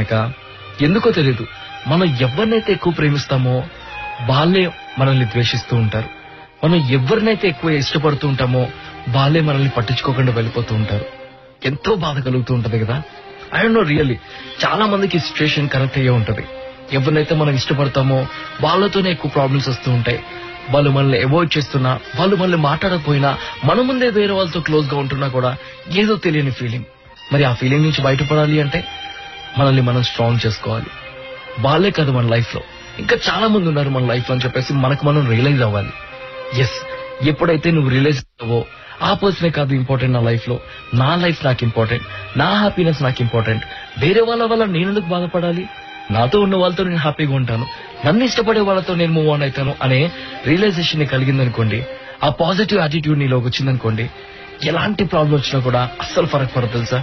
ఇక ఎందుకో తెలీదు, మనం ఎవరినైతే ఎక్కువ ప్రేమిస్తామో వాళ్ళే మనల్ని ద్వేషిస్తూ ఉంటారు. మనం ఎవరినైతే ఎక్కువ ఇష్టపడుతూ ఉంటామో వాళ్ళే మనల్ని పట్టించుకోకుండా వెళ్ళిపోతూ ఉంటారు. ఎంతో బాధ కలుగుతూ ఉంటది కదా. ఐ డోంట్ నో రియల్లీ, చాలా మందికి సిచ్యువేషన్ కరెక్ట్ అయ్యే ఉంటది. ఎవరినైతే మనం ఇష్టపడతామో వాళ్ళతోనే ఎక్కువ ప్రాబ్లమ్స్ వస్తూ ఉంటాయి. వాళ్ళు మనల్ని అవాయిడ్ చేస్తున్నా, వాళ్ళు మనల్ని మాట్లాడకపోయినా, మన ముందే వేరే వాళ్ళతో క్లోజ్ గా ఉంటున్నా కూడా ఏదో తెలియని ఫీలింగ్. మరి ఆ ఫీలింగ్ నుంచి బయటపడాలి అంటే మనల్ని మనం స్ట్రాంగ్ చేసుకోవాలి. వాళ్ళే కాదు మన లైఫ్ లో ఇంకా చాలా మంది ఉన్నారు మన లైఫ్ లో అని చెప్పేసి మనకు మనం రియలైజ్ అవ్వాలి. ఎస్, ఎప్పుడైతే నువ్వు రియలైజ్ అవ్వో ఆ పర్సనే కాదు ఇంపార్టెంట్ నా లైఫ్ లో, నా లైఫ్ నాకు ఇంపార్టెంట్, నా హ్యాపీనెస్ నాకు ఇంపార్టెంట్. వేరే వాళ్ళ వల్ల నేను ఎందుకు బాధపడాలి, నాతో ఉన్న వాళ్ళతో నేను హ్యాపీగా ఉంటాను, నన్ను ఇష్టపడే వాళ్ళతో నేను మూవ్ ఆన్ అవుతాను అనే రియలైజేషన్ ని కలిగిందనుకోండి, ఆ పాజిటివ్ యాటిట్యూడ్ నీలోకి వచ్చిందనుకోండి, ఎలాంటి ప్రాబ్లం వచ్చినా కూడా అస్సలు ఫరక్ పడదు తెలుసా.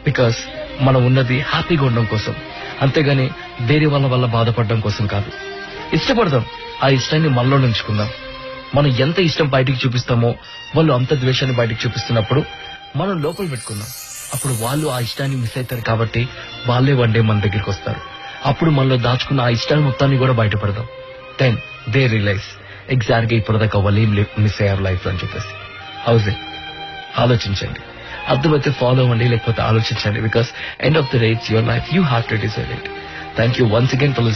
బికాస్ మనం ఉన్నది హ్యాపీగా ఉండడం కోసం, అంతేగాని వేరే వాళ్ళ వల్ల బాధపడడం కోసం కాదు. ఇష్టపడదాం, ఆ ఇష్టాన్ని మనలో ఉంచుకుందాం. మనం ఎంత ఇష్టం బయటికి చూపిస్తామో వాళ్ళు అంత ద్వేషాన్ని బయటికి చూపిస్తున్నప్పుడు మనం లోపల పెట్టుకుందాం. అప్పుడు వాళ్ళు ఆ ఇష్టాన్ని మిస్ అవుతారు కాబట్టి వాళ్ళే వన్ డే మన దగ్గరికి వస్తారు. అప్పుడు మనలో దాచుకున్న ఆ ఇష్టాన్ని మొత్తాన్ని కూడా బయటపడదాం. దెన్ దే రియలైజ్ ఎగ్జాక్ట్ గా ఇప్పటిదాకా వాళ్ళు ఏం మిస్ అయ్యారు లైఫ్ లో అని చెప్పేసి. హౌస్ ఇట్, ఆలోచించండి. అర్థమైతే ఫాలో అవ్వండి, లేకపోతే ఆలోచించండి. Because end of the day it's your life, you have to decide it. Thank you once again for